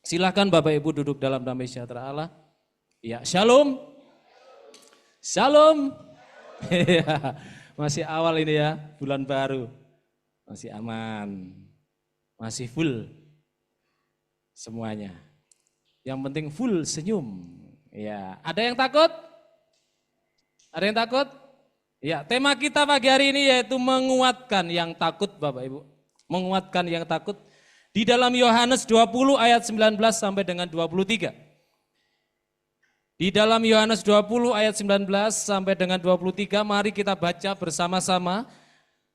Silakan Bapak Ibu duduk dalam damai sejahtera Allah. Ya, shalom. Shalom. Masih awal ini ya, bulan baru. Masih aman. Masih full semuanya. Yang penting full senyum. Ya, ada yang takut? Ada yang takut? Ya, tema kita pagi hari ini yaitu menguatkan yang takut Bapak Ibu. Menguatkan yang takut di dalam Yohanes 20 ayat 19 sampai dengan 23. Di dalam Yohanes 20 ayat 19 sampai dengan 23, mari kita baca bersama-sama.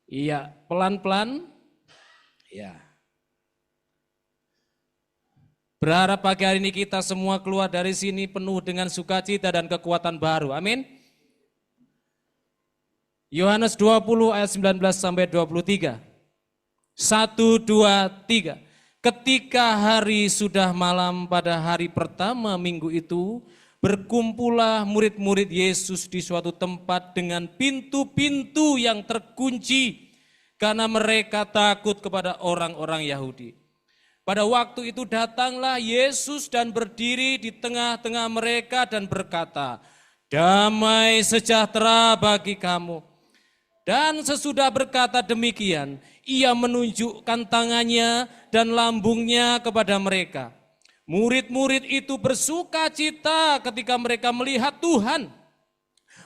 Iya, pelan-pelan. Ya. Berharap pagi hari ini kita semua keluar dari sini penuh dengan sukacita dan kekuatan baru. Amin. Yohanes 20 ayat 19 sampai 23. 1, 2, 3. Ketika hari sudah malam pada hari pertama minggu itu, berkumpullah murid-murid Yesus di suatu tempat dengan pintu-pintu yang terkunci karena mereka takut kepada orang-orang Yahudi. Pada waktu itu datanglah Yesus dan berdiri di tengah-tengah mereka dan berkata, "Damai sejahtera bagi kamu." Dan sesudah berkata demikian, ia menunjukkan tangannya dan lambungnya kepada mereka. Murid-murid itu bersuka cita ketika mereka melihat Tuhan.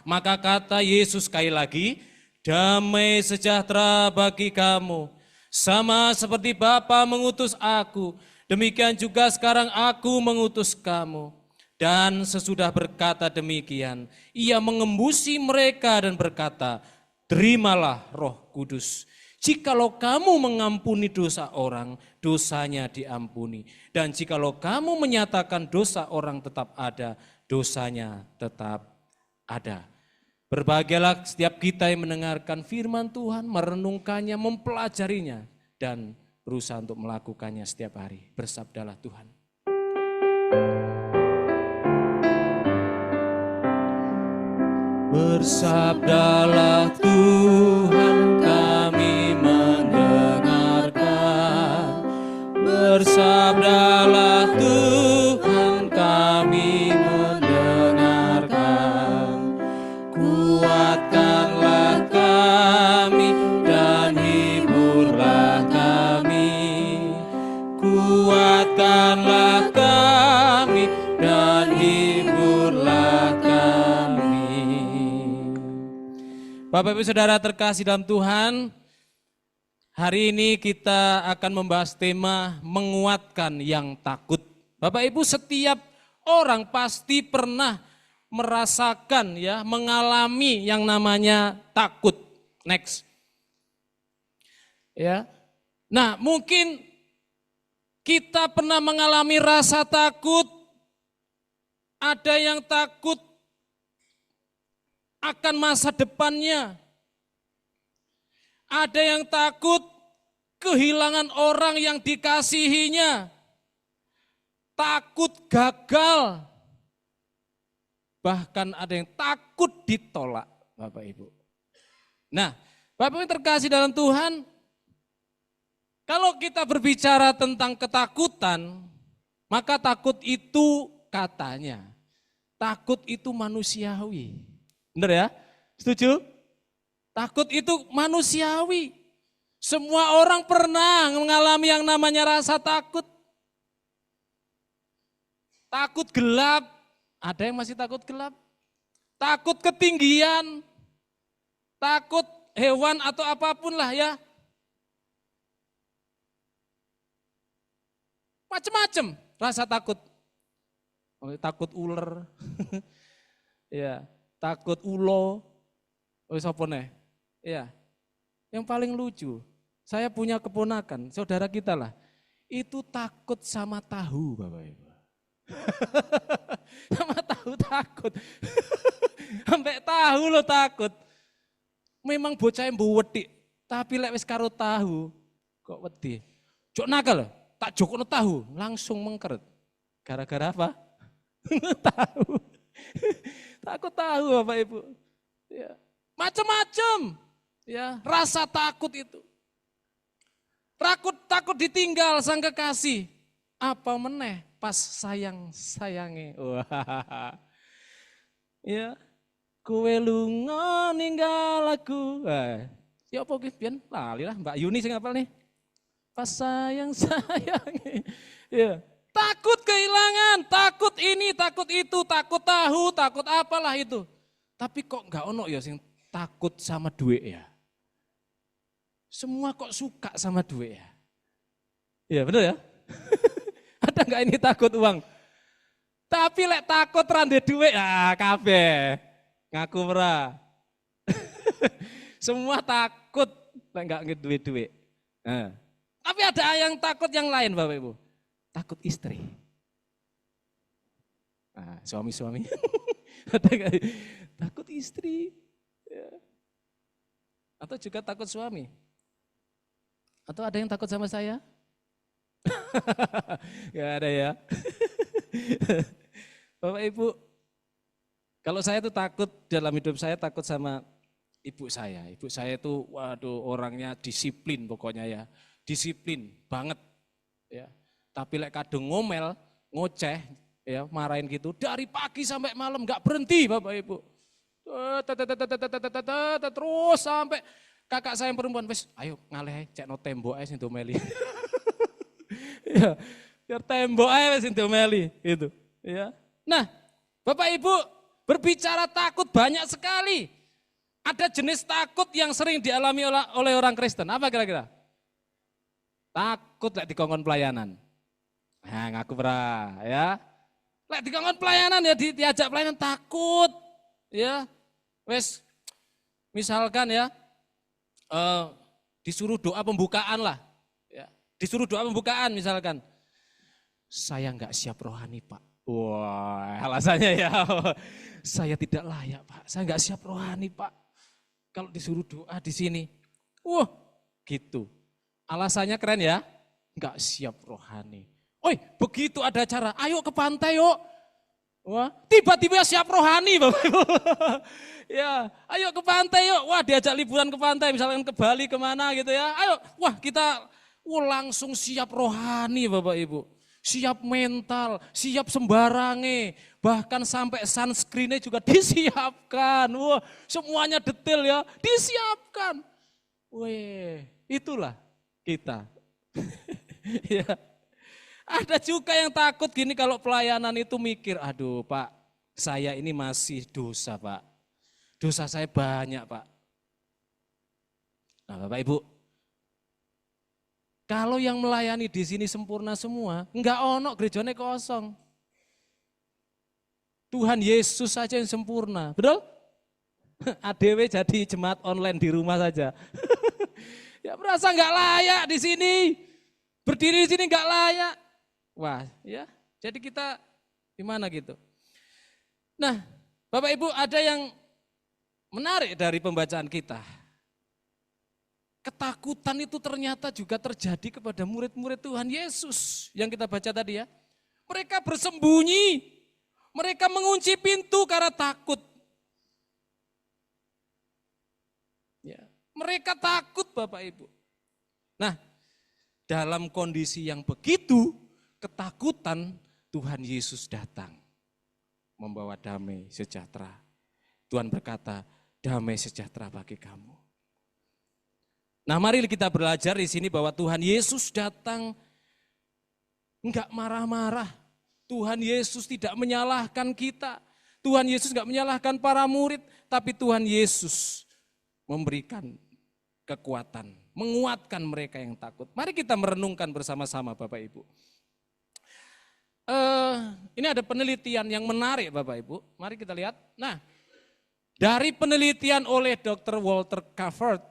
Maka kata Yesus sekali lagi, "Damai sejahtera bagi kamu. Sama seperti Bapa mengutus aku, demikian juga sekarang aku mengutus kamu." Dan sesudah berkata demikian, ia mengembusi mereka dan berkata, "Terimalah Roh Kudus. Jikalau kamu mengampuni dosa orang, dosanya diampuni. Dan jikalau kamu menyatakan dosa orang tetap ada, dosanya tetap ada." Berbahagialah setiap kita yang mendengarkan firman Tuhan, merenungkannya, mempelajarinya, dan berusaha untuk melakukannya setiap hari. Bersabdalah Tuhan. Bersabdalah Tuhan, kami mendengarkan. Bersabdalah Tuhan, kami mendengarkan. Kuatkanlah kami dan hiburlah kami. Kuatkanlah kami dan hiburlah kami. Bapak Ibu Saudara terkasih dalam Tuhan, hari ini kita akan membahas tema menguatkan yang takut. Bapak Ibu, setiap orang pasti pernah merasakan ya, mengalami yang namanya takut. Next. Ya. Nah, mungkin kita pernah mengalami rasa takut. Ada yang takut akan masa depannya. Ada yang takut kehilangan orang yang dikasihinya. Takut gagal. Bahkan ada yang takut ditolak, Bapak Ibu. Nah, Bapak Ibu terkasih dalam Tuhan, kalau kita berbicara tentang ketakutan, maka takut itu katanya, takut itu manusiawi. Benar ya? Setuju? Takut itu manusiawi. Semua orang pernah mengalami yang namanya rasa takut. Takut gelap. Ada yang masih takut gelap? Takut ketinggian. Takut hewan atau apapun lah ya. Macam-macam rasa takut. Takut ular. Ya. Takut ulo, sapa neh? Ya. Yang paling lucu, saya punya keponakan, saudara kita lah. Itu takut sama tahu, Bapak Ibu. Sama tahu takut. Sampai tahu lo takut. Memang bocah yang wedi, tapi lek wis karo tahu kok wedi. Jok nakal, tak jokno tahu, langsung mengkeret. Gara-gara apa? Tahu. Takut tahu Bapak Ibu. Ya. Macam-macam ya, rasa takut itu. Takut ditinggal sang kekasih. Apa meneh? pas sayang-sayange. Wah. Ya, kowe lunga ninggal aku. Ya apa ki pian lali lah Mbak Yuni sing hafal nih. Pas sayang-sayange. Ya. Takut kehilangan, takut ini, takut itu, takut tahu, takut apalah itu. Tapi kok enggak ono ya sing takut sama duit ya. Semua kok suka sama duit ya. Iya benar ya. Ada enggak ini takut uang? Tapi lek takut rande duit ya kabeh. Ngaku ora. Semua takut lek enggak duit-duit. Nah. Tapi ada yang takut yang lain Bapak Ibu. Takut istri. Nah, suami-suami. Ada enggak? Takut istri. Ya. Atau juga takut suami. Atau ada yang takut sama saya? Gak ada ya. Bapak Ibu, kalau saya tuh takut dalam hidup saya takut sama ibu saya. Ibu saya itu waduh orangnya disiplin pokoknya ya. Disiplin banget ya. Tapi lek kadung ngomel, ngoceh ya, marahin gitu dari pagi sampai malam enggak berhenti Bapak Ibu. Terus sampai kakak saya yang perempuan, wes ayo ngalih cekno tembok ae sing domeli. Ya, biar tembok ae wis domeli itu, ya. Nah, Bapak Ibu, berbicara takut banyak sekali. Ada jenis takut yang sering dialami oleh orang Kristen. Apa kira-kira? Takut lek dikongkon pelayanan. Nah, ngaku pernah, ya. Lek dikongkon pelayanan ya diajak pelayanan takut, ya. Wes, misalkan ya, disuruh doa pembukaan lah, ya. Disuruh doa pembukaan misalkan, saya enggak siap rohani Pak. Wah, alasannya ya, saya tidak layak Pak, saya enggak siap rohani Pak. Kalau disuruh doa di sini, wah, gitu. Alasannya keren ya, enggak siap rohani. Oi, begitu ada acara, ayo ke pantai yuk. Wah, tiba-tiba siap rohani Bapak Ibu. Ya, ayo ke pantai yuk. Wah, diajak liburan ke pantai, misalkan ke Bali kemana gitu ya. Ayo, wah kita langsung siap rohani Bapak Ibu. Siap mental, siap sembarange. Bahkan sampai sunscreen-nya juga disiapkan. Wah, semuanya detail ya, disiapkan. Weh, itulah kita. Ya. Ada juga yang takut gini kalau pelayanan itu mikir, aduh Pak, saya ini masih dosa Pak. Dosa saya banyak Pak. Nah Bapak Ibu, kalau yang melayani di sini sempurna semua, enggak ono gerejane kosong. Tuhan Yesus saja yang sempurna, betul? ADW jadi jemaat online di rumah saja. Ya merasa enggak layak di sini, berdiri di sini enggak layak. Wah, ya. Jadi kita gimana gitu. Nah, Bapak Ibu ada yang menarik dari pembacaan kita. Ketakutan itu ternyata juga terjadi kepada murid-murid Tuhan Yesus yang kita baca tadi ya. Mereka bersembunyi, mereka mengunci pintu karena takut. Ya, mereka takut Bapak Ibu. Nah, dalam kondisi yang begitu, ketakutan, Tuhan Yesus datang membawa damai sejahtera. Tuhan berkata, damai sejahtera bagi kamu. Nah, mari kita belajar di sini bahwa Tuhan Yesus datang enggak marah-marah. Tuhan Yesus tidak menyalahkan kita. Tuhan Yesus enggak menyalahkan para murid, tapi Tuhan Yesus memberikan kekuatan, menguatkan mereka yang takut. Mari kita merenungkan bersama-sama Bapak Ibu. Ini ada penelitian yang menarik Bapak Ibu, mari kita lihat. Nah, dari penelitian oleh Dr. Walter Cavert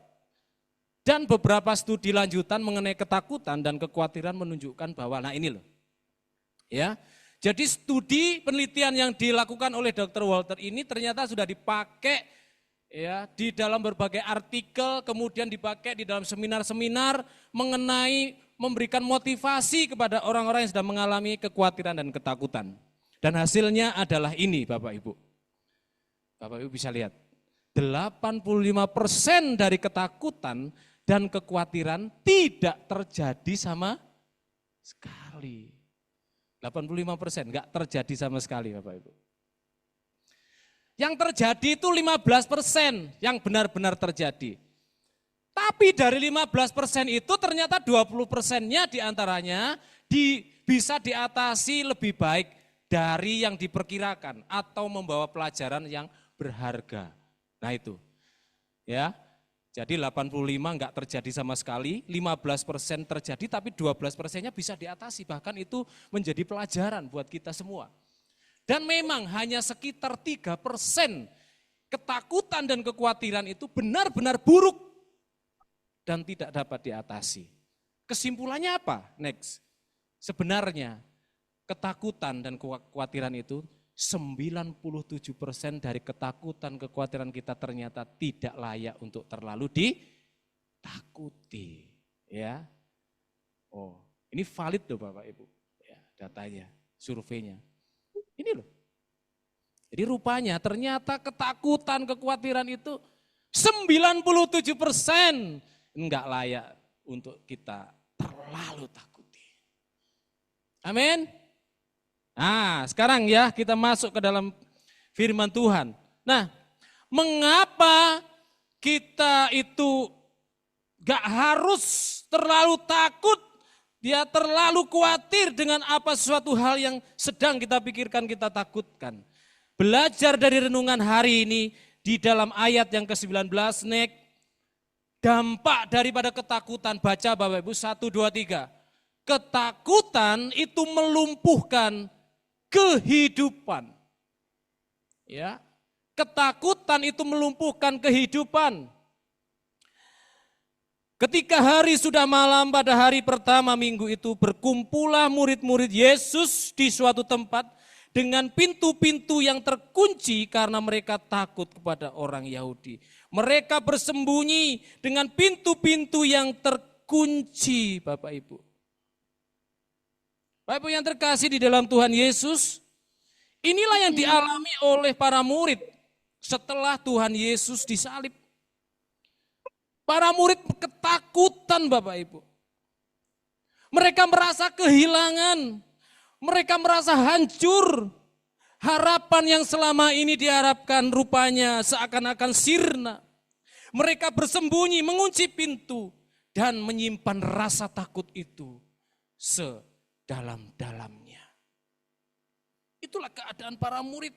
dan beberapa studi lanjutan mengenai ketakutan dan kekhawatiran menunjukkan bahwa, nah ini loh, ya. Jadi studi penelitian yang dilakukan oleh Dr. Walter ini ternyata sudah dipakai ya di dalam berbagai artikel, kemudian dipakai di dalam seminar-seminar mengenai memberikan motivasi kepada orang-orang yang sedang mengalami kekhawatiran dan ketakutan. Dan hasilnya adalah ini Bapak Ibu. Bapak Ibu bisa lihat, 85% dari ketakutan dan kekhawatiran tidak terjadi sama sekali. 85% enggak terjadi sama sekali Bapak Ibu. Yang terjadi itu 15% yang benar-benar terjadi. Tapi dari 15% itu ternyata 20%-nya diantaranya bisa diatasi lebih baik dari yang diperkirakan atau membawa pelajaran yang berharga. Nah itu, ya. Jadi 85 enggak terjadi sama sekali, 15% terjadi tapi 12%-nya bisa diatasi. Bahkan itu menjadi pelajaran buat kita semua. Dan memang hanya sekitar 3% ketakutan dan kekhawatiran itu benar-benar buruk dan tidak dapat diatasi. Kesimpulannya apa? Next. Sebenarnya ketakutan dan kekhawatiran itu 97% dari ketakutan kekhawatiran kita ternyata tidak layak untuk terlalu ditakuti. Ya. Oh, ini valid loh Bapak Ibu. Ya, datanya, surveinya. Ini loh. Jadi rupanya ternyata ketakutan, kekhawatiran itu 97% enggak layak untuk kita terlalu takuti. Amin. Nah sekarang ya kita masuk ke dalam firman Tuhan. Nah mengapa kita itu enggak harus terlalu takut, dia terlalu khawatir dengan apa suatu hal yang sedang kita pikirkan, kita takutkan. Belajar dari renungan hari ini di dalam ayat yang ke-19, next. Dampak daripada ketakutan, baca Bapak Ibu 1, 2, 3. Ketakutan itu melumpuhkan kehidupan. Ya, ketakutan itu melumpuhkan kehidupan. Ketika hari sudah malam pada hari pertama minggu itu, berkumpullah murid-murid Yesus di suatu tempat dengan pintu-pintu yang terkunci karena mereka takut kepada orang Yahudi. Mereka bersembunyi dengan pintu-pintu yang terkunci, Bapak Ibu. Bapak Ibu yang terkasih di dalam Tuhan Yesus, inilah yang dialami oleh para murid setelah Tuhan Yesus disalib. Para murid ketakutan Bapak Ibu. Mereka merasa kehilangan, mereka merasa hancur. Harapan yang selama ini diharapkan rupanya seakan-akan sirna. Mereka bersembunyi, mengunci pintu dan menyimpan rasa takut itu sedalam-dalamnya. Itulah keadaan para murid.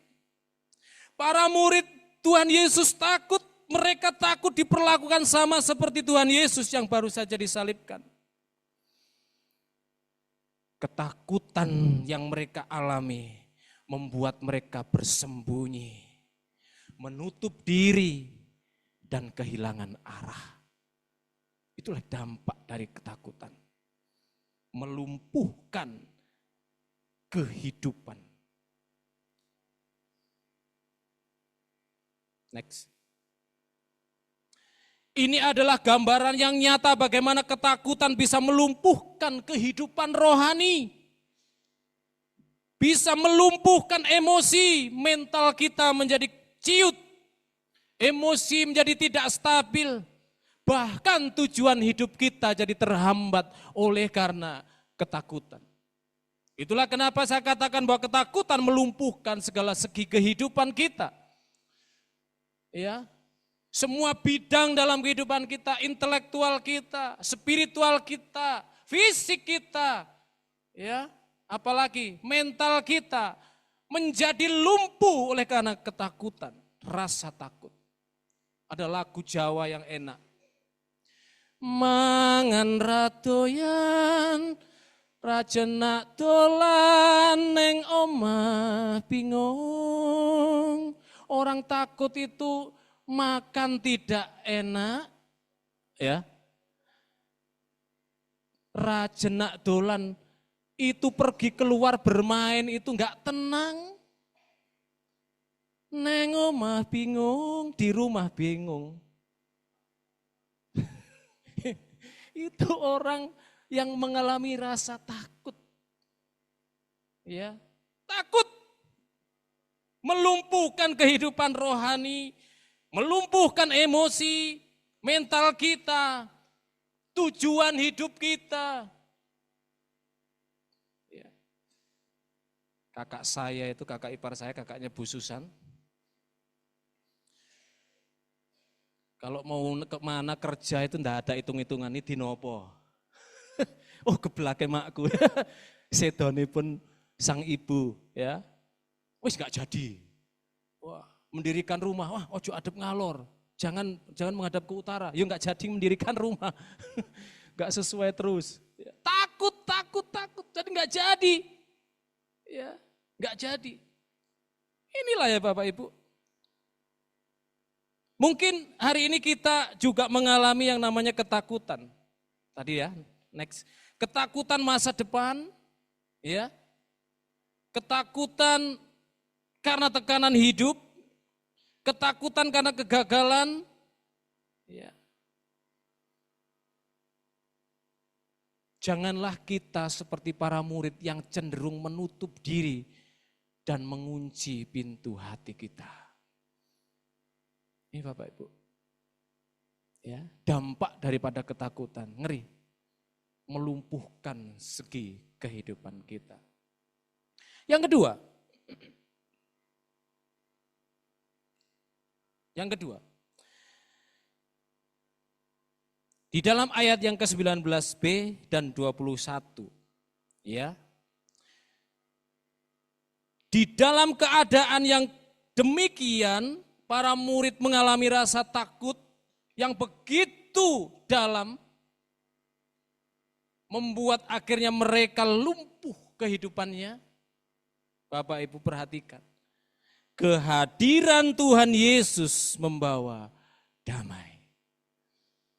Para murid Tuhan Yesus takut. Mereka takut diperlakukan sama seperti Tuhan Yesus yang baru saja disalibkan. Ketakutan yang mereka alami membuat mereka bersembunyi, menutup diri, dan kehilangan arah. Itulah dampak dari ketakutan. Melumpuhkan kehidupan. Next. Ini adalah gambaran yang nyata bagaimana ketakutan bisa melumpuhkan kehidupan rohani. Bisa melumpuhkan emosi, mental kita menjadi ciut. Emosi menjadi tidak stabil. Bahkan tujuan hidup kita jadi terhambat oleh karena ketakutan. Itulah kenapa saya katakan bahwa ketakutan melumpuhkan segala segi kehidupan kita. Ya. Semua bidang dalam kehidupan kita, intelektual kita, spiritual kita, fisik kita, ya, apalagi mental kita menjadi lumpuh oleh karena ketakutan, rasa takut. Ada lagu Jawa yang enak. Mangan radoyan, rajena dolan neng omah bingung. Orang takut itu makan tidak enak, ya. Rajenak dolan itu pergi keluar bermain itu enggak tenang. Neng omah bingung, di rumah bingung. Itu orang yang mengalami rasa takut. Ya, takut melumpuhkan kehidupan rohani, melumpuhkan emosi, mental kita, tujuan hidup kita. Ya. Kakak saya itu, kakak ipar saya, kakaknya Bu Susan. Kalau mau kemana kerja itu enggak ada hitung-hitungan ini dinopo. Oh gebelake makku. Sedone pun sang ibu ya. Wis enggak jadi. Wah, mendirikan rumah, wah ojo adep ngalor. Jangan menghadap ke utara. Ya enggak jadi mendirikan rumah. Enggak sesuai terus. Takut. Jadi enggak jadi. Ya, enggak jadi. Inilah ya Bapak Ibu. Mungkin hari ini kita juga mengalami yang namanya ketakutan. Tadi ya, next. Ketakutan masa depan, ya. Ketakutan karena tekanan hidup, ketakutan karena kegagalan, ya. Janganlah kita seperti para murid yang cenderung menutup diri dan mengunci pintu hati kita. Ini Bapak Ibu, ya, dampak daripada ketakutan, ngeri, melumpuhkan segi kehidupan kita. Yang kedua, di dalam ayat yang ke-19b dan 21, ya, di dalam keadaan yang demikian, para murid mengalami rasa takut yang begitu dalam, membuat akhirnya mereka lumpuh kehidupannya. Bapak Ibu perhatikan, kehadiran Tuhan Yesus membawa damai.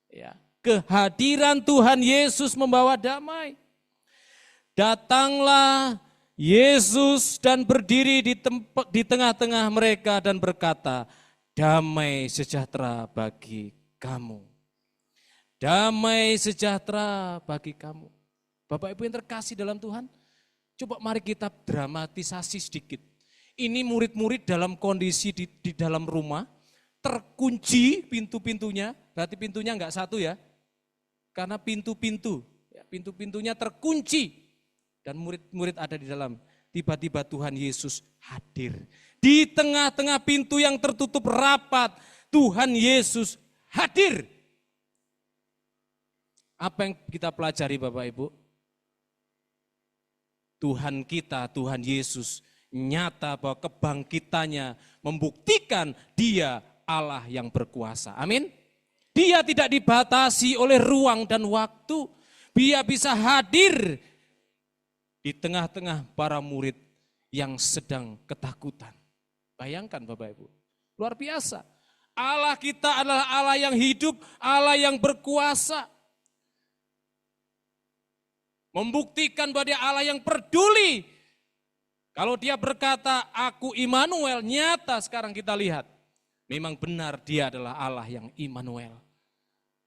Ya, kehadiran Tuhan Yesus membawa damai. Datanglah Yesus dan berdiri di tengah-tengah mereka dan berkata, damai sejahtera bagi kamu. Damai sejahtera bagi kamu. Bapak Ibu yang terkasih dalam Tuhan, coba mari kita dramatisasi sedikit. Ini murid-murid dalam kondisi di dalam rumah, terkunci pintu-pintunya, berarti pintunya enggak satu ya, karena pintu-pintunya terkunci. Dan murid-murid ada di dalam. Tiba-tiba Tuhan Yesus hadir. Di tengah-tengah pintu yang tertutup rapat, Tuhan Yesus hadir. Apa yang kita pelajari Bapak Ibu? Tuhan kita, Tuhan Yesus, nyata bahwa kebangkitannya membuktikan Dia Allah yang berkuasa. Amin. Dia tidak dibatasi oleh ruang dan waktu. Dia bisa hadir di tengah-tengah para murid yang sedang ketakutan. Bayangkan Bapak Ibu, luar biasa. Allah kita adalah Allah yang hidup, Allah yang berkuasa. Membuktikan bahwa Dia Allah yang peduli. Kalau Dia berkata, aku Immanuel, nyata sekarang kita lihat. Memang benar Dia adalah Allah yang Immanuel.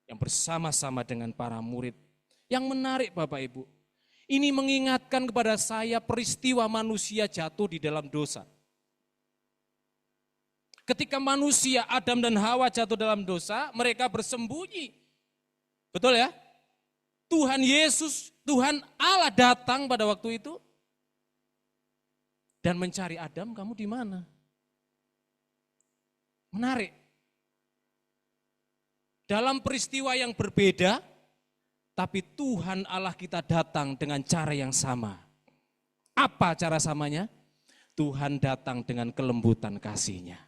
Yang bersama-sama dengan para murid. Yang menarik Bapak Ibu, ini mengingatkan kepada saya peristiwa manusia jatuh di dalam dosa. Ketika manusia Adam dan Hawa jatuh dalam dosa, mereka bersembunyi. Betul ya? Tuhan Yesus, Tuhan Allah datang pada waktu itu dan mencari Adam, kamu di mana? Menarik. Dalam peristiwa yang berbeda, tapi Tuhan Allah kita datang dengan cara yang sama. Apa cara samanya? Tuhan datang dengan kelembutan kasih-Nya.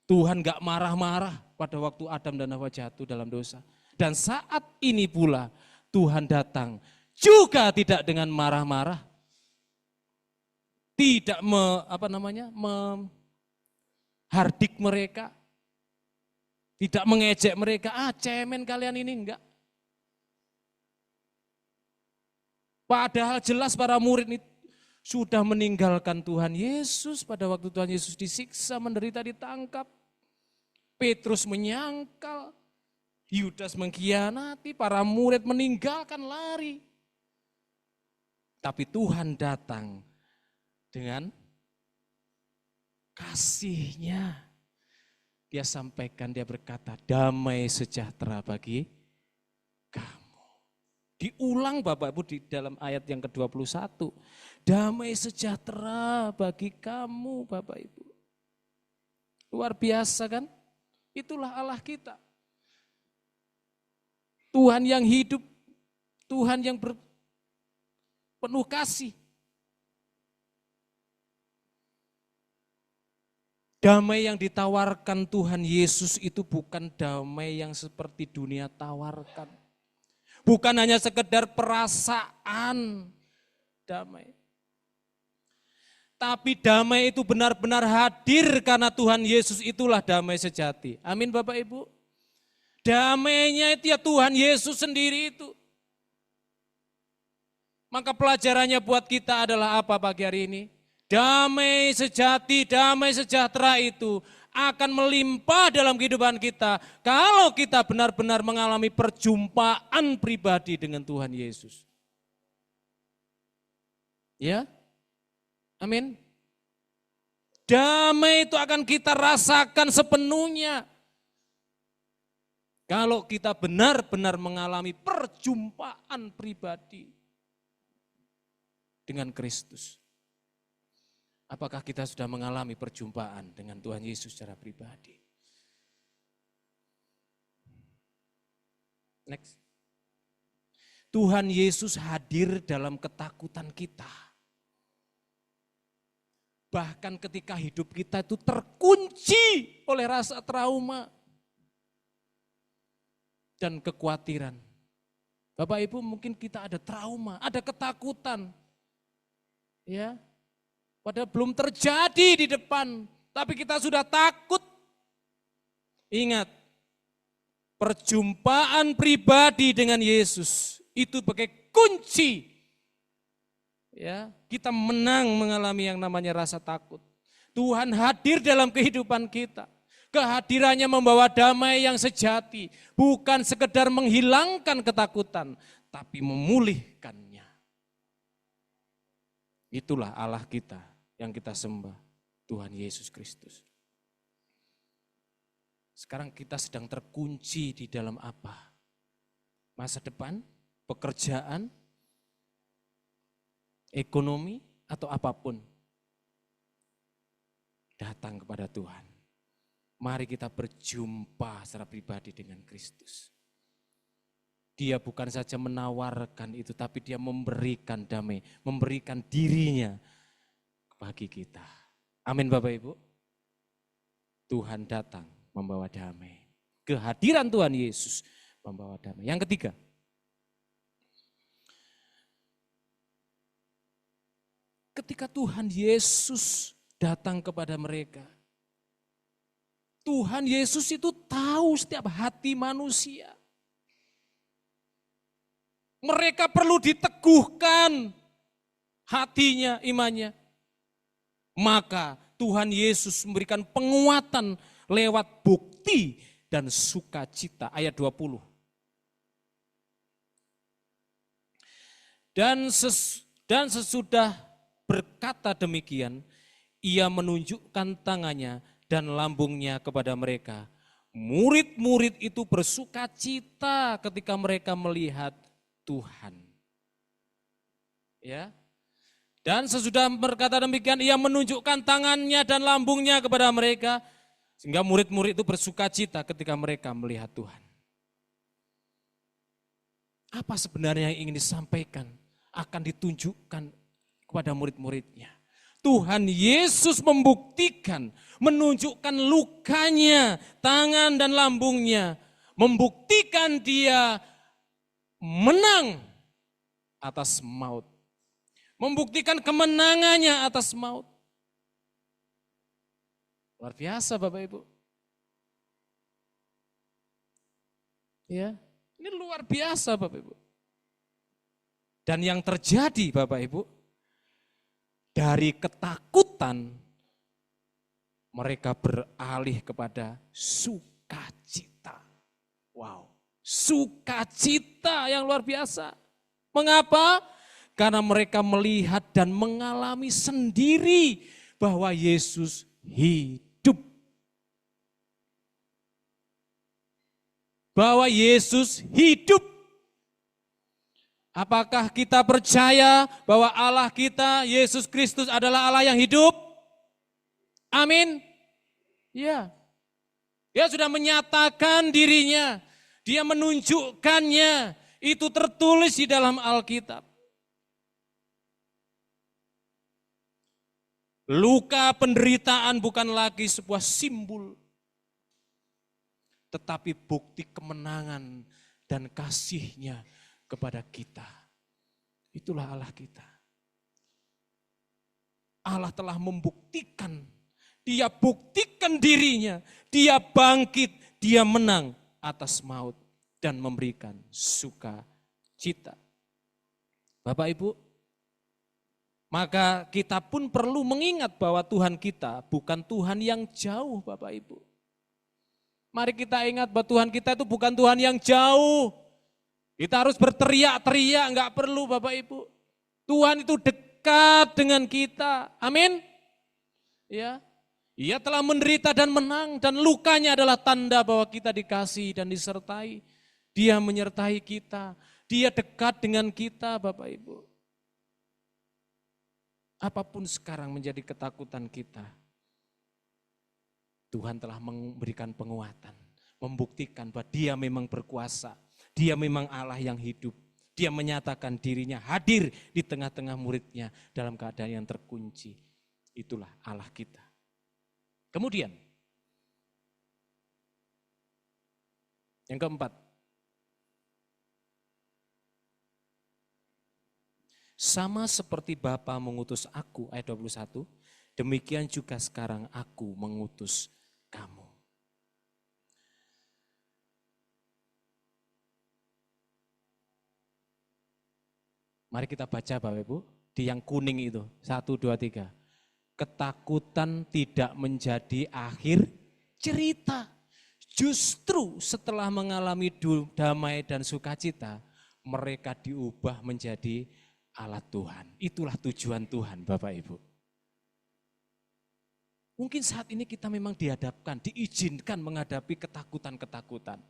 Tuhan gak marah-marah pada waktu Adam dan Hawa jatuh dalam dosa. Dan saat ini pula Tuhan datang juga tidak dengan marah-marah. Tidak menghardik mereka. Tidak mengejek mereka, cemen kalian ini, enggak. Padahal jelas para murid itu sudah meninggalkan Tuhan Yesus pada waktu Tuhan Yesus disiksa, menderita, ditangkap. Petrus menyangkal, Yudas mengkhianati, para murid meninggalkan lari. Tapi Tuhan datang dengan kasih-Nya. Dia sampaikan, Dia berkata, damai sejahtera bagi kamu. Diulang Bapak Ibu di dalam ayat yang ke-21. damai sejahtera bagi kamu Bapak Ibu. Luar biasa kan? Itulah Allah kita. Tuhan yang hidup, Tuhan yang penuh kasih. Damai yang ditawarkan Tuhan Yesus itu bukan damai yang seperti dunia tawarkan. Bukan hanya sekedar perasaan damai. Tapi damai itu benar-benar hadir karena Tuhan Yesus itulah damai sejati. Amin Bapak Ibu. Damainya itu ya Tuhan Yesus sendiri itu. Maka pelajarannya buat kita adalah apa pagi hari ini? Damai sejati, damai sejahtera itu akan melimpah dalam kehidupan kita kalau kita benar-benar mengalami perjumpaan pribadi dengan Tuhan Yesus. Ya, amin. Damai itu akan kita rasakan sepenuhnya kalau kita benar-benar mengalami perjumpaan pribadi dengan Kristus. Apakah kita sudah mengalami perjumpaan dengan Tuhan Yesus secara pribadi? Next. Tuhan Yesus hadir dalam ketakutan kita. Bahkan ketika hidup kita itu terkunci oleh rasa trauma dan kekhawatiran. Bapak Ibu mungkin kita ada trauma, ada ketakutan. Ya, padahal belum terjadi di depan, tapi kita sudah takut. Ingat, perjumpaan pribadi dengan Yesus itu sebagai kunci. Ya, kita menang mengalami yang namanya rasa takut. Tuhan hadir dalam kehidupan kita. Kehadirannya membawa damai yang sejati, bukan sekedar menghilangkan ketakutan, tapi memulihkannya. Itulah Allah kita yang kita sembah, Tuhan Yesus Kristus. Sekarang kita sedang terkunci di dalam apa? Masa depan, pekerjaan, ekonomi, atau apapun. Datang kepada Tuhan. Mari kita berjumpa secara pribadi dengan Kristus. Dia bukan saja menawarkan itu, tapi dia memberikan damai, memberikan dirinya bagi kita. Amin Bapak Ibu. Tuhan datang membawa damai. Kehadiran Tuhan Yesus membawa damai. Yang ketiga, ketika Tuhan Yesus datang kepada mereka, Tuhan Yesus itu tahu setiap hati manusia. Mereka perlu diteguhkan hatinya, imannya. Maka Tuhan Yesus memberikan penguatan lewat bukti dan sukacita. Ayat 20. Dan sesudah berkata demikian, ia menunjukkan tangannya dan lambungnya kepada mereka. Murid-murid itu bersukacita ketika mereka melihat Tuhan. Ya. Dan sesudah berkata demikian, ia menunjukkan tangannya dan lambungnya kepada mereka, sehingga murid-murid itu bersukacita ketika mereka melihat Tuhan. Apa sebenarnya yang ingin disampaikan akan ditunjukkan kepada murid-muridnya? Tuhan Yesus membuktikan, menunjukkan lukanya, tangan dan lambungnya, membuktikan dia menang atas maut. Membuktikan kemenangannya atas maut. Luar biasa Bapak Ibu. Ya, ini luar biasa Bapak Ibu. Dan yang terjadi Bapak Ibu, dari ketakutan mereka beralih kepada sukacita. Wow, sukacita yang luar biasa. Mengapa? Karena mereka melihat dan mengalami sendiri bahwa Yesus hidup. Bahwa Yesus hidup. Apakah kita percaya bahwa Allah kita, Yesus Kristus adalah Allah yang hidup? Amin. Ya. Dia sudah menyatakan dirinya, dia menunjukkannya, itu tertulis di dalam Alkitab. Luka penderitaan bukan lagi sebuah simbol, tetapi bukti kemenangan dan kasih-Nya kepada kita. Itulah Allah kita. Allah telah membuktikan, dia buktikan dirinya, dia bangkit, dia menang atas maut dan memberikan sukacita. Bapak Ibu, maka kita pun perlu mengingat bahwa Tuhan kita bukan Tuhan yang jauh, Bapak Ibu. Mari kita ingat bahwa Tuhan kita itu bukan Tuhan yang jauh. Kita harus berteriak-teriak, enggak perlu Bapak Ibu. Tuhan itu dekat dengan kita. Amin. Ya. Ia telah menderita dan menang, dan lukanya adalah tanda bahwa kita dikasihi dan disertai. Dia menyertai kita, dia dekat dengan kita Bapak Ibu. Apapun sekarang menjadi ketakutan kita, Tuhan telah memberikan penguatan, membuktikan bahwa dia memang berkuasa, dia memang Allah yang hidup. Dia menyatakan dirinya hadir di tengah-tengah muridnya dalam keadaan yang terkunci. Itulah Allah kita. Kemudian, yang keempat, sama seperti Bapa mengutus aku, ayat 21, demikian juga sekarang aku mengutus kamu. Mari kita baca Bapak Ibu, di yang kuning itu, 1, 2, 3. Ketakutan tidak menjadi akhir cerita. Justru setelah mengalami damai dan sukacita, mereka diubah menjadi alat Tuhan. Itulah tujuan Tuhan Bapak Ibu. Mungkin saat ini kita memang dihadapkan, diizinkan menghadapi ketakutan-ketakutan.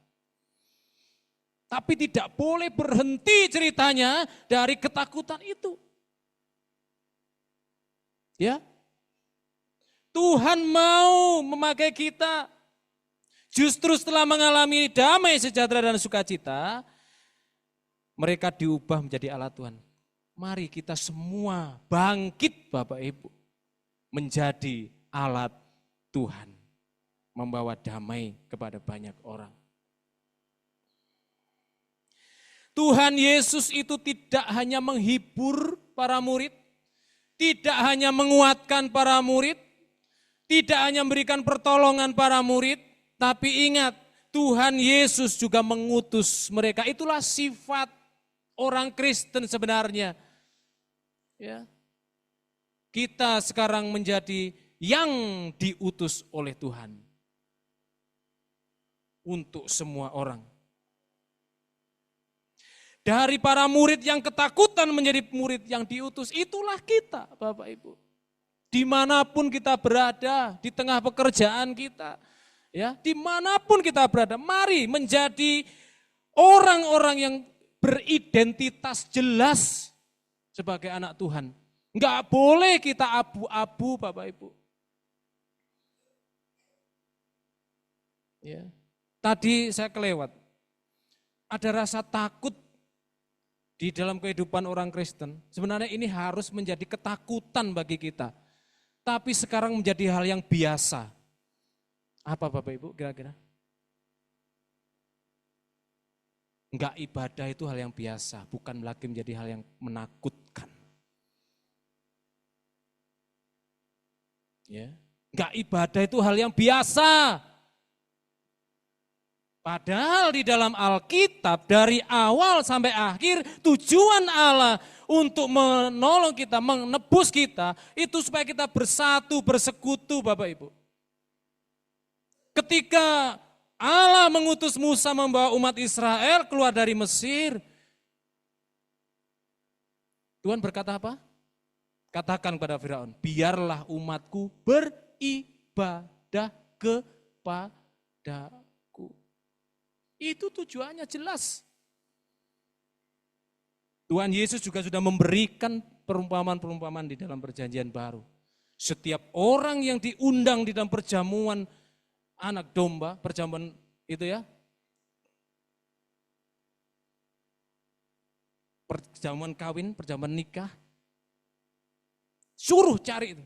Tapi tidak boleh berhenti ceritanya dari ketakutan itu. Ya. Tuhan mau memakai kita. Justru setelah mengalami damai, sejahtera dan sukacita, mereka diubah menjadi alat Tuhan. Mari kita semua bangkit Bapak Ibu, menjadi alat Tuhan, membawa damai kepada banyak orang. Tuhan Yesus itu tidak hanya menghibur para murid, tidak hanya menguatkan para murid, tidak hanya memberikan pertolongan para murid, tapi ingat, Tuhan Yesus juga mengutus mereka. Itulah sifat orang Kristen sebenarnya. Ya. Kita sekarang menjadi yang diutus oleh Tuhan untuk semua orang. Dari para murid yang ketakutan menjadi murid yang diutus, itulah kita Bapak Ibu. Dimanapun kita berada, di tengah pekerjaan kita, ya, dimanapun kita berada, mari menjadi orang-orang yang beridentitas jelas sebagai anak Tuhan. Enggak boleh kita abu-abu Bapak Ibu. Ya. Tadi saya kelewat, ada rasa takut di dalam kehidupan orang Kristen. Sebenarnya ini harus menjadi ketakutan bagi kita. Tapi sekarang menjadi hal yang biasa. Apa Bapak Ibu kira-kira? Enggak, ibadah itu hal yang biasa, bukan lagi menjadi hal yang menakutkan. Ya. Enggak, ibadah itu hal yang biasa. Padahal di dalam Alkitab dari awal sampai akhir tujuan Allah untuk menolong kita, menebus kita, itu supaya kita bersatu, bersekutu Bapak Ibu. Ketika Allah mengutus Musa membawa umat Israel keluar dari Mesir, Tuhan berkata apa? Katakan kepada Firaun, biarlah umatku beribadah kepada. Itu tujuannya jelas. Tuhan Yesus juga sudah memberikan perumpamaan-perumpamaan di dalam perjanjian baru. Setiap orang yang diundang di dalam perjamuan anak domba, perjamuan itu ya, perjamuan kawin, perjamuan nikah, suruh cari itu.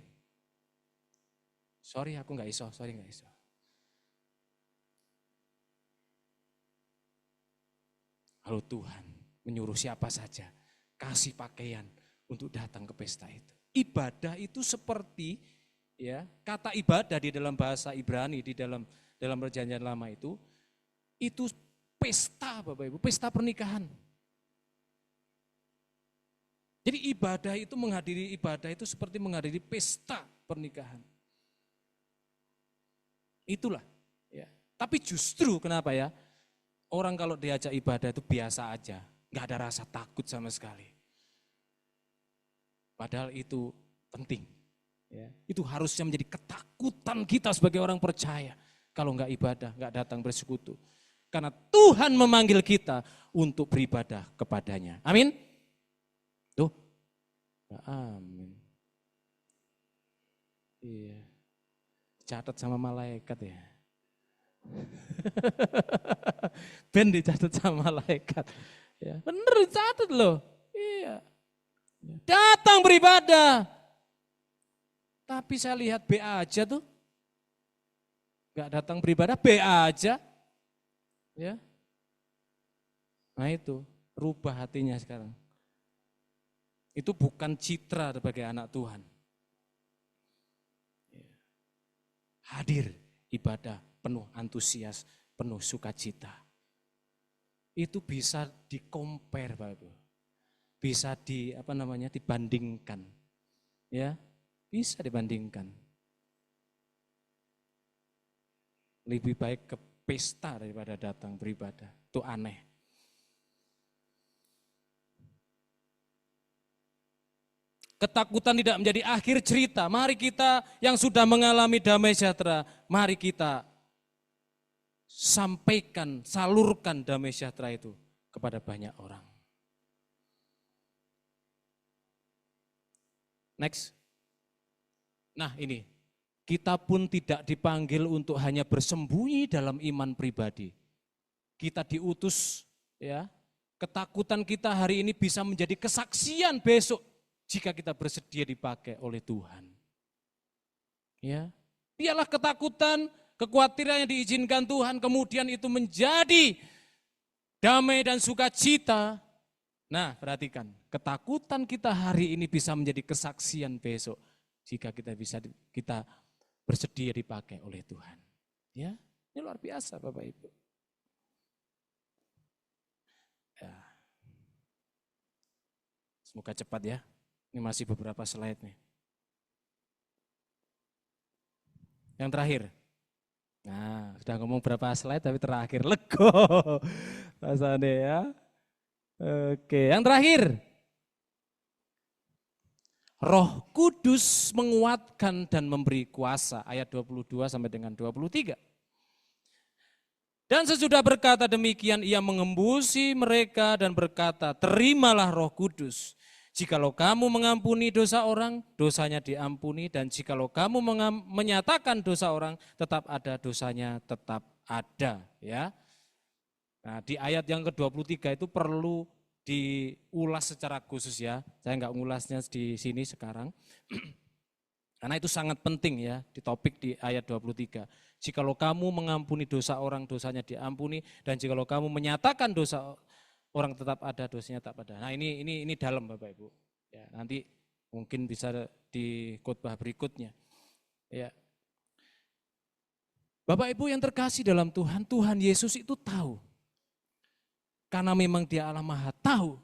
Sorry nggak iso. Lalu Tuhan menyuruh siapa saja kasih pakaian untuk datang ke pesta itu. Ibadah itu seperti ya, kata ibadah di dalam bahasa Ibrani di dalam perjanjian lama itu pesta Bapak Ibu, pesta pernikahan. Jadi menghadiri ibadah itu seperti menghadiri pesta pernikahan. Itulah ya. Tapi justru kenapa ya? Orang kalau diajak ibadah itu biasa aja, nggak ada rasa takut sama sekali. Padahal itu penting. Ya. Itu harusnya menjadi ketakutan kita sebagai orang percaya. Kalau nggak ibadah, nggak datang bersekutu. Karena Tuhan memanggil kita untuk beribadah kepadanya. Amin? Tuh. Amin. Iya. Catat sama malaikat ya. Ben dicatat sama malaikat. Ya, bener dicatat loh. Iya. Datang beribadah. Tapi saya lihat B aja tuh. Gak datang beribadah, B aja. Ya. Nah itu, rubah hatinya sekarang. Itu bukan citra sebagai anak Tuhan. Hadir ibadah penuh antusias, penuh sukacita. Itu bisa di-compare Bapak Ibu. Bisa dibandingkan. Ya, bisa dibandingkan. Lebih baik ke pesta daripada datang beribadah. Itu aneh. Ketakutan tidak menjadi akhir cerita. Mari kita yang sudah mengalami damai sejahtera, mari kita sampaikan, salurkan damai sejahtera itu kepada banyak orang. Next. Nah ini, kita pun tidak dipanggil untuk hanya bersembunyi dalam iman pribadi. Kita diutus, ya. Ketakutan kita hari ini bisa menjadi kesaksian besok jika kita bersedia dipakai oleh Tuhan. Ya, biarlah ketakutan, kekhawatiran yang diizinkan Tuhan, kemudian itu menjadi damai dan sukacita. Nah, perhatikan, ketakutan kita hari ini bisa menjadi kesaksian besok jika kita bersedia dipakai oleh Tuhan. Ya, ini luar biasa Bapak Ibu. Ya. Semoga cepat ya. Ini masih beberapa slide nih. Yang terakhir. Nah, sudah ngomong berapa slide tapi terakhir. Lego. Mas Ande ya. Oke, yang terakhir. Roh Kudus menguatkan dan memberi kuasa. Ayat 22 sampai dengan 23. Dan sesudah berkata demikian, ia mengembusi mereka dan berkata, terimalah Roh Kudus. Jikalau kamu mengampuni dosa orang, dosanya diampuni. Dan jikalau kamu menyatakan dosa orang, tetap ada dosanya, tetap ada. Ya. Nah, di ayat yang ke-23 itu perlu diulas secara khusus ya. Saya enggak ngulasnya di sini sekarang. Karena itu sangat penting ya di topik di ayat 23. Jikalau kamu mengampuni dosa orang, dosanya diampuni. Dan jikalau kamu menyatakan dosa orang, tetap ada dosanya, tetap ada. Nah ini dalam Bapak Ibu. Ya, nanti mungkin bisa di khotbah berikutnya. Ya. Bapak Ibu yang terkasih dalam Tuhan, Tuhan Yesus itu tahu. Karena memang Dia Allah Maha tahu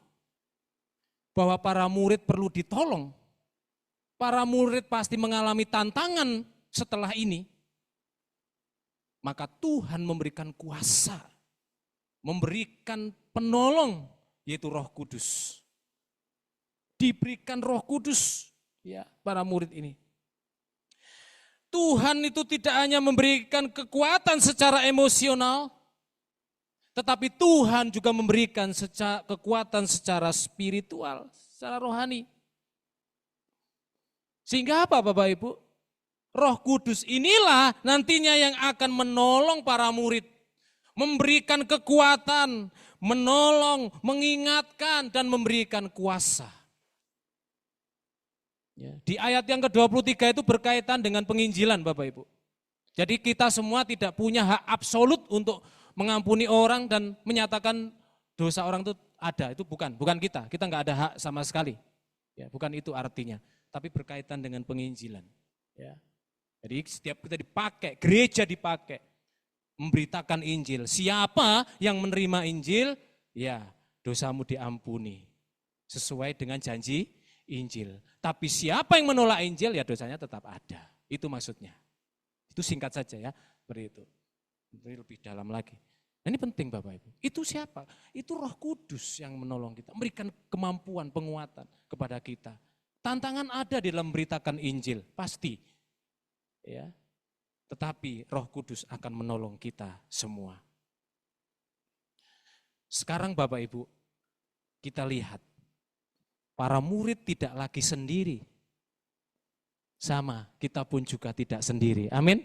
bahwa para murid perlu ditolong. Para murid pasti mengalami tantangan setelah ini. Maka Tuhan memberikan kuasa, memberikan penolong, yaitu Roh Kudus. Diberikan Roh Kudus ya para murid ini. Tuhan itu tidak hanya memberikan kekuatan secara emosional, tetapi Tuhan juga memberikan kekuatan secara spiritual, secara rohani. Sehingga apa Bapak Ibu? Roh Kudus inilah nantinya yang akan menolong para murid, memberikan kekuatan, menolong, mengingatkan, dan memberikan kuasa. Ya, di ayat yang ke-23 itu berkaitan dengan penginjilan Bapak Ibu. Jadi kita semua tidak punya hak absolut untuk mengampuni orang dan menyatakan dosa orang itu ada. Itu bukan kita nggak ada hak sama sekali. Ya, bukan itu artinya, tapi berkaitan dengan penginjilan. Ya. Jadi setiap kita dipakai, gereja dipakai, memberitakan Injil. Siapa yang menerima Injil, ya dosamu diampuni. Sesuai dengan janji Injil. Tapi siapa yang menolak Injil, ya dosanya tetap ada. Itu maksudnya. Itu singkat saja ya, seperti itu. Ini lebih dalam lagi. Nah, ini penting Bapak Ibu. Itu siapa? Itu Roh Kudus yang menolong kita, memberikan kemampuan, penguatan kepada kita. Tantangan ada di dalam memberitakan Injil, pasti. Ya. Tetapi Roh Kudus akan menolong kita semua. Sekarang Bapak Ibu, kita lihat para murid tidak lagi sendiri. Sama, kita pun juga tidak sendiri. Amin.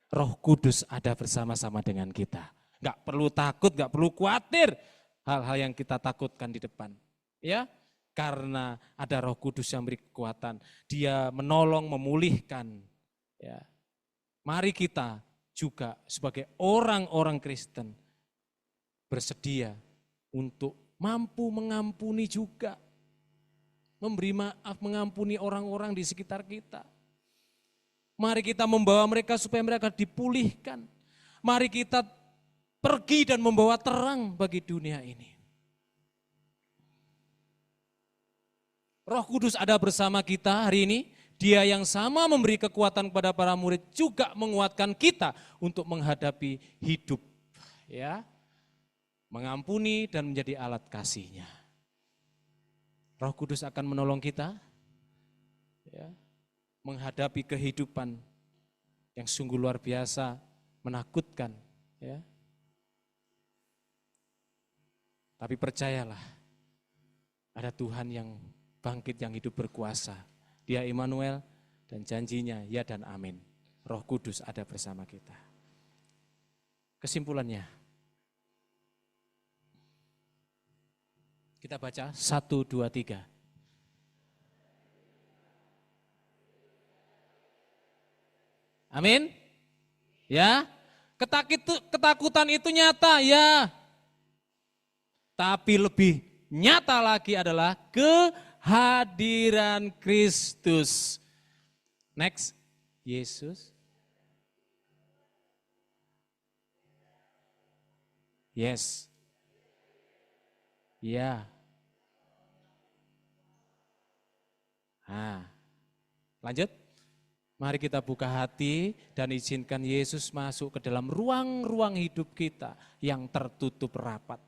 Roh Kudus ada bersama-sama dengan kita. Enggak perlu takut, enggak perlu khawatir hal-hal yang kita takutkan di depan. Ya, karena ada Roh Kudus yang beri kekuatan. Dia menolong, memulihkan. Ya. Mari kita juga sebagai orang-orang Kristen bersedia untuk mampu mengampuni juga. Memberi maaf, mengampuni orang-orang di sekitar kita. Mari kita membawa mereka supaya mereka dipulihkan. Mari kita pergi dan membawa terang bagi dunia ini. Roh Kudus ada bersama kita hari ini. Dia yang sama memberi kekuatan kepada para murid juga menguatkan kita untuk menghadapi hidup. Ya, mengampuni dan menjadi alat kasih-Nya. Roh Kudus akan menolong kita ya, menghadapi kehidupan yang sungguh luar biasa, menakutkan. Ya. Tapi percayalah, ada Tuhan yang bangkit, yang hidup berkuasa. Dia Immanuel dan janjinya ya dan amin. Roh Kudus ada bersama kita. Kesimpulannya, kita baca 1, 2, 3. Amin. Ya, ketakutan itu nyata ya. Tapi lebih nyata lagi adalah kehadiran Kristus. Next, Yesus. Yes. Ya. Nah, lanjut. Mari kita buka hati dan izinkan Yesus masuk ke dalam ruang-ruang hidup kita yang tertutup rapat.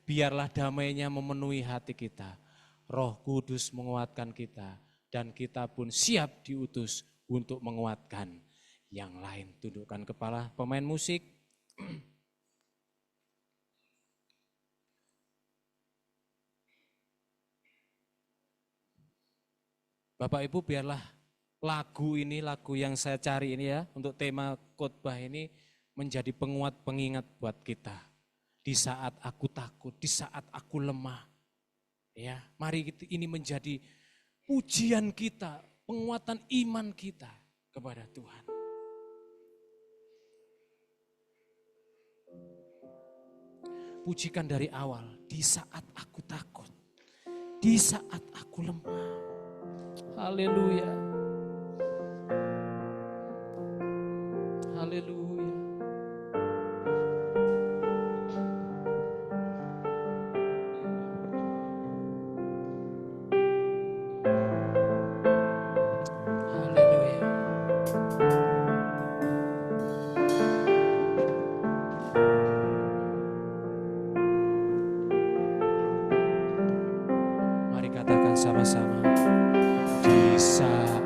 Biarlah damai-Nya memenuhi hati kita. Roh Kudus menguatkan kita dan kita pun siap diutus untuk menguatkan yang lain. Tundukkan kepala pemain musik. Bapak Ibu, biarlah lagu ini, lagu yang saya cari ini ya, untuk tema khotbah ini menjadi penguat pengingat buat kita. Di saat aku takut, di saat aku lemah. Ya, mari ini menjadi pujian kita, penguatan iman kita kepada Tuhan. Pujikan dari awal, di saat aku takut, di saat aku lemah. Haleluya. Haleluya. Sama-sama. Di saat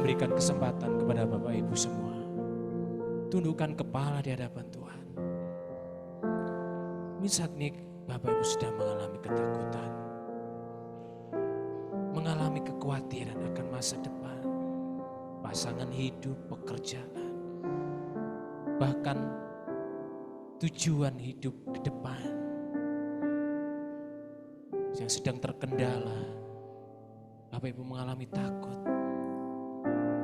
berikan kesempatan kepada Bapak Ibu semua. Tundukkan kepala di hadapan Tuhan. Saat ini Bapak Ibu sedang mengalami ketakutan, mengalami kekhawatiran akan masa depan, pasangan hidup, pekerjaan, bahkan tujuan hidup ke depan yang sedang terkendala. Bapak Ibu mengalami takut.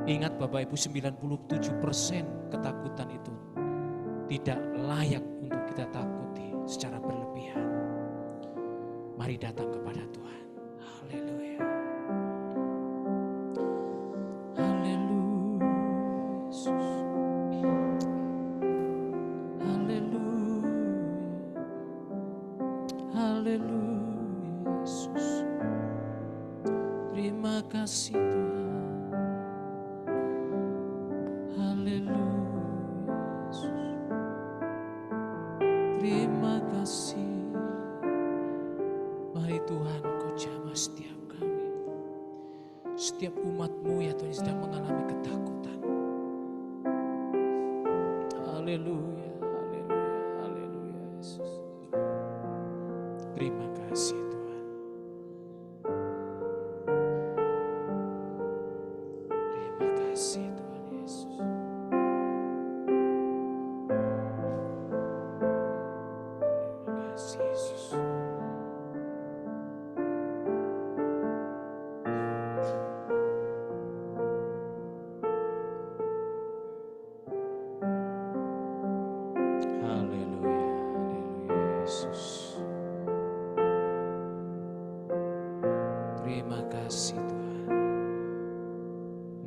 Ingat Bapak Ibu, 97% ketakutan itu tidak layak untuk kita takuti secara berlebihan. Mari datang kepada Tuhan. Haleluya. Haleluya Yesus. Haleluya. Haleluya Yesus. Terima kasih Tuhan. Haleluya Yesus. Terima kasih. Mari Tuhan, Kau jamah setiap kami, setiap umat-Mu ya Tuhan sedang mengalami ketakutan. Haleluya, haleluya, haleluya Yesus. Terima kasih Tuhan. Terima kasih Tuhan Yesus. Terima kasih Yesus. Haleluya, haleluya Yesus. Terima kasih Tuhan.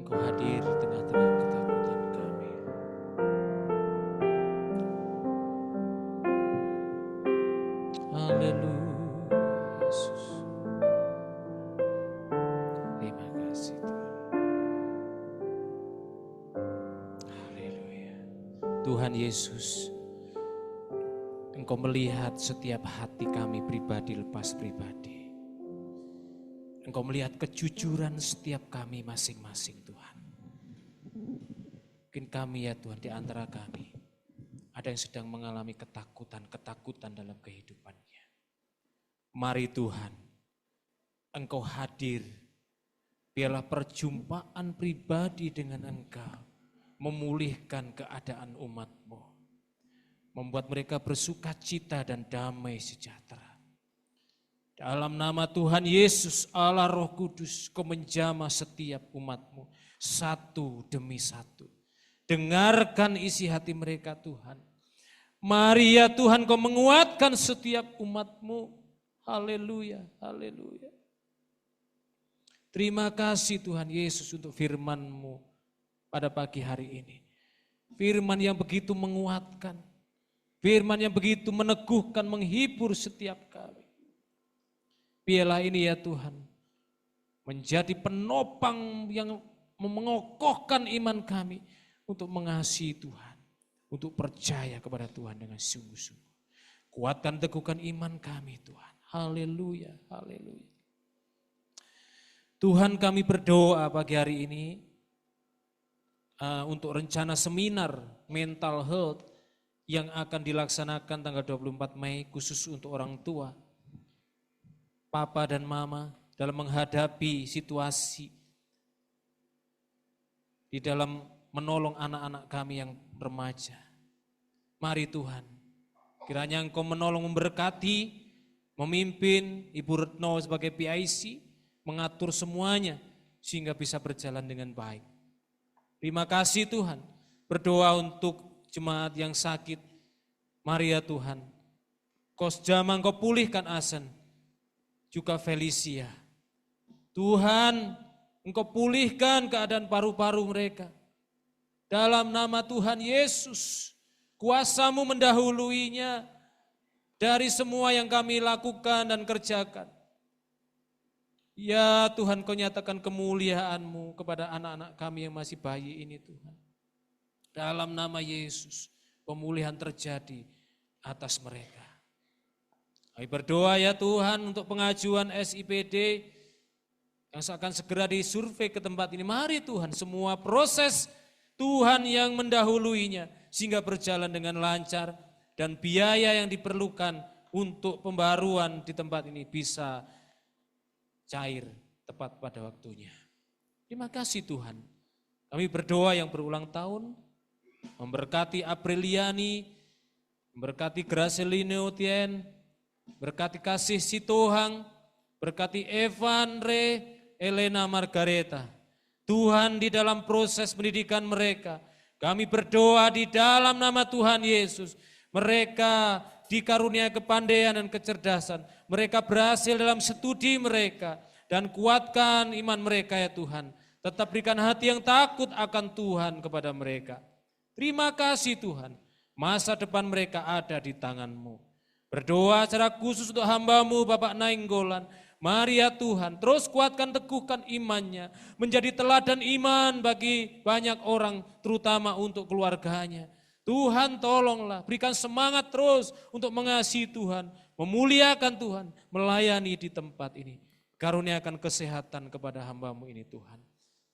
Engkau hadir di tengah-tengah ketakutan kami. Haleluya Yesus. Terima kasih Tuhan. Haleluya. Tuhan Yesus, Engkau melihat setiap hati kami pribadi lepas pribadi. Engkau melihat kejujuran setiap kami masing-masing Tuhan. Mungkin kami ya Tuhan, di antara kami ada yang sedang mengalami ketakutan dalam kehidupannya. Mari Tuhan, Engkau hadir. Biarlah perjumpaan pribadi dengan Engkau memulihkan keadaan umat-Mu. Membuat mereka bersuka cita dan damai sejahtera. Dalam nama Tuhan Yesus, Allah Roh Kudus, Kau menjamah setiap umat-Mu satu demi satu. Dengarkan isi hati mereka Tuhan. Mari ya Tuhan, Kau menguatkan setiap umat-Mu. Haleluya, haleluya. Terima kasih Tuhan Yesus untuk firman-Mu pada pagi hari ini. Firman yang begitu menguatkan. Firman yang begitu meneguhkan, menghibur setiap kami. Biarlah ini ya Tuhan, menjadi penopang yang mengokohkan iman kami untuk mengasihi Tuhan, untuk percaya kepada Tuhan dengan sungguh-sungguh. Kuatkan, teguhkan iman kami Tuhan. Haleluya, haleluya. Tuhan, kami berdoa pagi hari ini untuk rencana seminar mental health yang akan dilaksanakan tanggal 24 Mei khusus untuk orang tua, papa dan mama dalam menghadapi situasi di dalam menolong anak-anak kami yang remaja. Mari Tuhan, kiranya Engkau menolong, memberkati, memimpin Ibu Retno sebagai PIC, mengatur semuanya sehingga bisa berjalan dengan baik. Terima kasih Tuhan, berdoa untuk jemaat yang sakit. Mari ya Tuhan, Kau jamah, Kau pulihkan Asen, juga Felicia. Tuhan, Engkau pulihkan keadaan paru-paru mereka. Dalam nama Tuhan Yesus, kuasa-Mu mendahuluinya dari semua yang kami lakukan dan kerjakan. Ya Tuhan, Kau nyatakan kemuliaan-Mu kepada anak-anak kami yang masih bayi ini Tuhan. Dalam nama Yesus, pemulihan terjadi atas mereka. Kami berdoa ya Tuhan untuk pengajuan SIPD yang akan segera disurvei ke tempat ini. Mari Tuhan, semua proses Tuhan yang mendahuluinya sehingga berjalan dengan lancar dan biaya yang diperlukan untuk pembaruan di tempat ini bisa cair tepat pada waktunya. Terima kasih Tuhan. Kami berdoa yang berulang tahun, memberkati Apriliani, memberkati Gracelino Tien, berkati kasih Sitohang, berkati Evan Re, Elena Margareta. Tuhan di dalam proses pendidikan mereka, kami berdoa di dalam nama Tuhan Yesus, mereka dikarunia kepandaian dan kecerdasan, mereka berhasil dalam studi mereka, dan kuatkan iman mereka ya Tuhan. Tetap berikan hati yang takut akan Tuhan kepada mereka. Terima kasih Tuhan, masa depan mereka ada di tangan-Mu. Berdoa secara khusus untuk hamba-Mu Bapak Nainggolan. Mari ya Tuhan, terus kuatkan, teguhkan imannya, menjadi teladan iman bagi banyak orang, terutama untuk keluarganya. Tuhan tolonglah, berikan semangat terus untuk mengasihi Tuhan, memuliakan Tuhan, melayani di tempat ini. Karuniakan kesehatan kepada hamba-Mu ini Tuhan.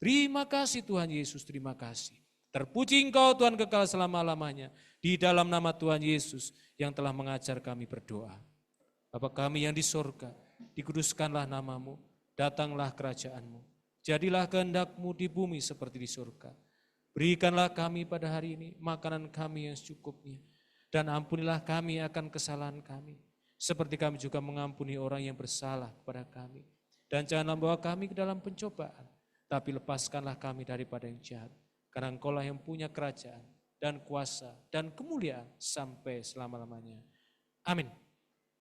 Terima kasih Tuhan Yesus, terima kasih. Terpuji Engkau Tuhan kekal selama-lamanya, di dalam nama Tuhan Yesus yang telah mengajar kami berdoa. Bapa kami yang di sorga, dikuduskanlah nama-Mu, datanglah kerajaan-Mu, jadilah kehendak-Mu di bumi seperti di surga. Berikanlah kami pada hari ini makanan kami yang secukupnya, dan ampunilah kami akan kesalahan kami, seperti kami juga mengampuni orang yang bersalah kepada kami. Dan janganlah bawa kami ke dalam pencobaan, tapi lepaskanlah kami daripada yang jahat, karena Engkau-lah yang punya kerajaan dan kuasa dan kemuliaan sampai selama-lamanya. Amin.